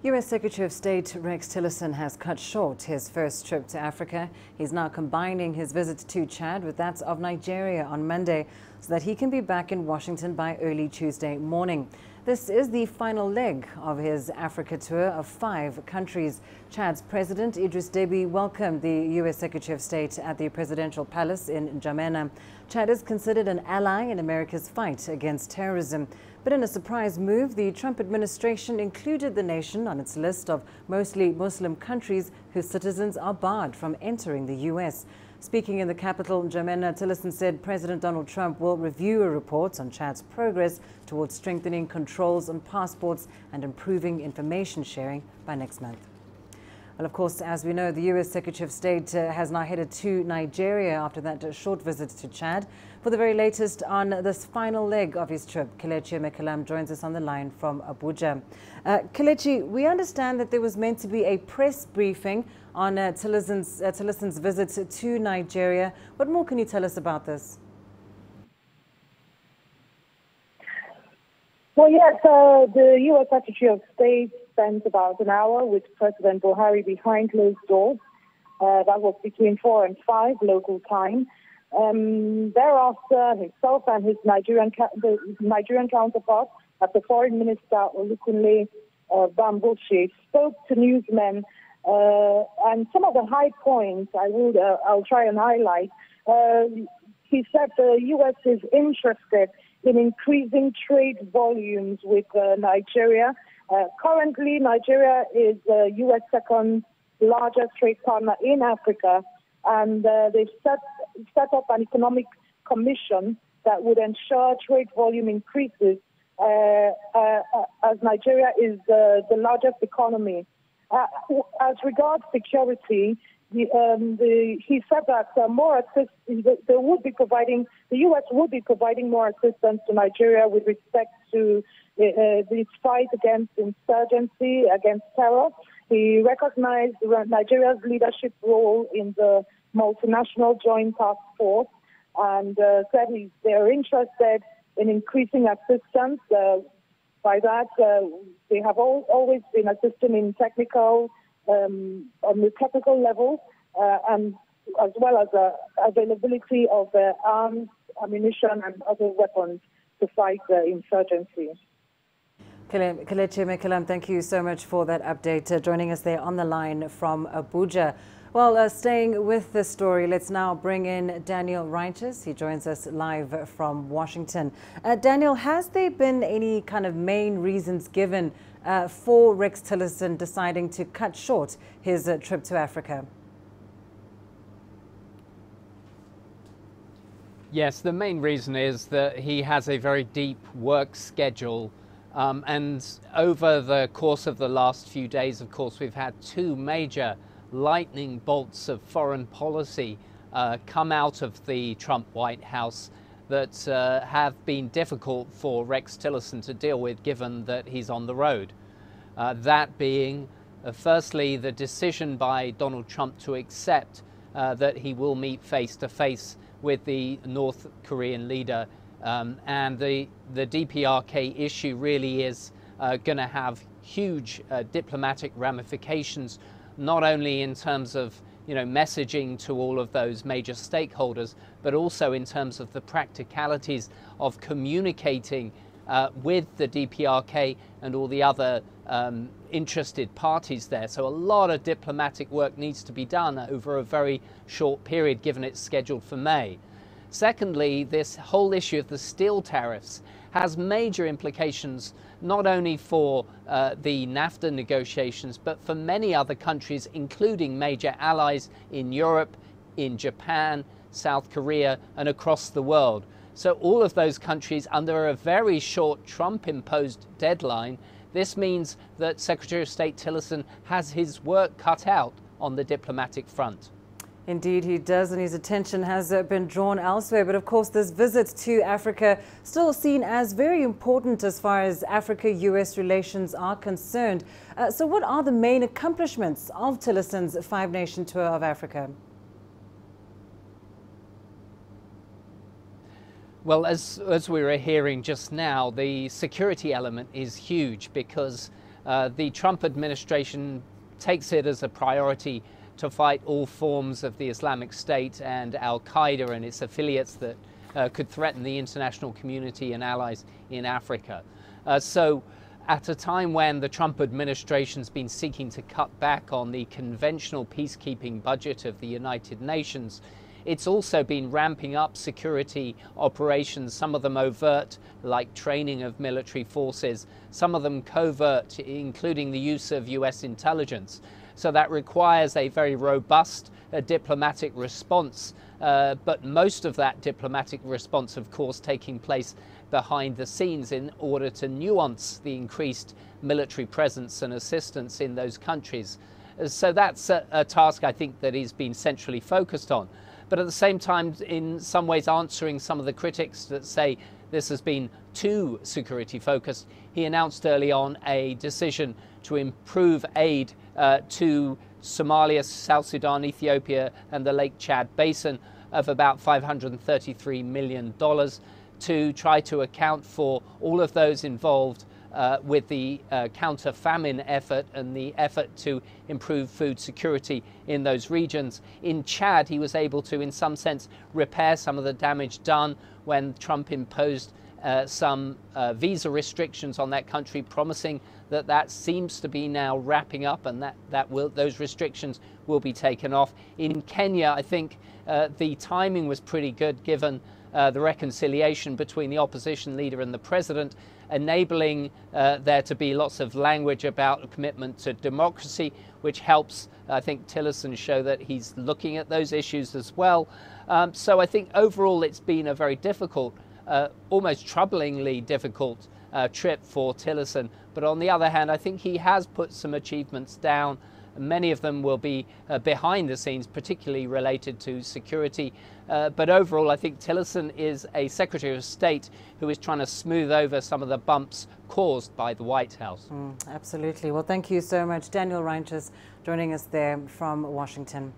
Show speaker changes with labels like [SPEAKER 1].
[SPEAKER 1] U.S. Secretary of State Rex Tillerson has cut short his first trip to Africa. He's now combining his visit to Chad with that of Nigeria on Monday so that he can be back in Washington by early Tuesday morning. This is the final leg of his Africa tour of 5 countries. Chad's President Idriss Deby welcomed the U.S. Secretary of State at the presidential palace in N'Djamena. Chad is considered an ally in America's fight against terrorism. But in a surprise move, the Trump administration included the nation on its list of mostly Muslim countries whose citizens are barred from entering the U.S. Speaking in the capital, N'Djamena, Tillerson said President Donald Trump will review a report on Chad's progress towards strengthening controls on passports and improving information sharing by next month. Well, of course, as we know, the U.S. Secretary of State has now headed to Nigeria after that short visit to Chad. For the very latest on this final leg of his trip, Kelechi Emefiele joins us on the line from Abuja. Kelechi, we understand that there was meant to be a press briefing on Tillerson's visit to Nigeria. What more can you tell us about this?
[SPEAKER 2] Well, yes, the U.S. Secretary of State spent about an hour with President Buhari behind closed doors. That was between 4 and 5 local time. Thereafter, himself and his Nigerian counterpart, the Foreign Minister Olukunle Bamboche, spoke to newsmen. And some of the high points I'll try and highlight. He said the U.S. is interested in increasing trade volumes with Nigeria. Currently, Nigeria is the U.S. second largest trade partner in Africa, and they've set up an economic commission that would ensure trade volume increases as Nigeria is the largest economy. As regards security, he said that the U.S. would be providing more assistance to Nigeria with respect to its fight against insurgency, against terror. He recognized Nigeria's leadership role in the multinational joint task force and said they're interested in increasing assistance. By that, they have always been assisting in technical, on the technical level, and as well as availability of arms, ammunition, and other weapons to fight insurgency.
[SPEAKER 1] Kelechi Emefiele, thank you so much for that update. Joining us there on the line from Abuja. Well, staying with the story, let's now bring in Daniel Righteous. He joins us live from Washington. Daniel, has there been any kind of main reasons given for Rex Tillerson deciding to cut short his trip to Africa?
[SPEAKER 3] Yes, the main reason is that he has a very deep work schedule. And over the course of the last few days, of course, we've had 2 major lightning bolts of foreign policy come out of the Trump White House that have been difficult for Rex Tillerson to deal with, given that he's on the road. That being, firstly, the decision by Donald Trump to accept that he will meet face-to-face with the North Korean leader. And the DPRK issue really is going to have huge diplomatic ramifications, not only in terms of messaging to all of those major stakeholders, but also in terms of the practicalities of communicating with the DPRK and all the other interested parties there. So a lot of diplomatic work needs to be done over a very short period, given it's scheduled for May. Secondly, this whole issue of the steel tariffs has major implications not only for the NAFTA negotiations, but for many other countries, including major allies in Europe, in Japan, South Korea, and across the world. So all of those countries under a very short Trump-imposed deadline. This means that Secretary of State Tillerson has his work cut out on the diplomatic front.
[SPEAKER 1] Indeed, he does, and his attention has been drawn elsewhere. But of course, this visit to Africa still seen as very important as far as Africa-US relations are concerned. So what are the main accomplishments of Tillerson's 5-nation tour of Africa?
[SPEAKER 3] Well, as we were hearing just now, the security element is huge because The Trump administration takes it as a priority to fight all forms of the Islamic State and Al-Qaeda and its affiliates that could threaten the international community and allies in Africa. So at a time when the Trump administration's been seeking to cut back on the conventional peacekeeping budget of the United Nations, it's also been ramping up security operations, some of them overt, like training of military forces, some of them covert, including the use of US intelligence. So that requires a very robust diplomatic response, but most of that diplomatic response, of course, taking place behind the scenes in order to nuance the increased military presence and assistance in those countries. So that's a task, I think, that he's been centrally focused on. But at the same time, in some ways answering some of the critics that say this has been too security focused, he announced early on a decision to improve aid to Somalia, South Sudan, Ethiopia and the Lake Chad Basin of about $533 million to try to account for all of those involved with the counter-famine effort and the effort to improve food security in those regions. In Chad, he was able to, in some sense, repair some of the damage done when Trump imposed some visa restrictions on that country, promising that that seems to be now wrapping up and those restrictions will be taken off. In Kenya, I think the timing was pretty good given the reconciliation between the opposition leader and the president, enabling there to be lots of language about a commitment to democracy, which helps, I think, Tillerson show that he's looking at those issues as well. So I think overall it's been a very difficult, almost troublingly difficult trip for Tillerson. But on the other hand, I think he has put some achievements down. Many of them will be behind the scenes, particularly related to security. But overall, I think Tillerson is a Secretary of State who is trying to smooth over some of the bumps caused by the White House.
[SPEAKER 1] Absolutely. Well, thank you so much, Daniel Reinches, joining us there from Washington.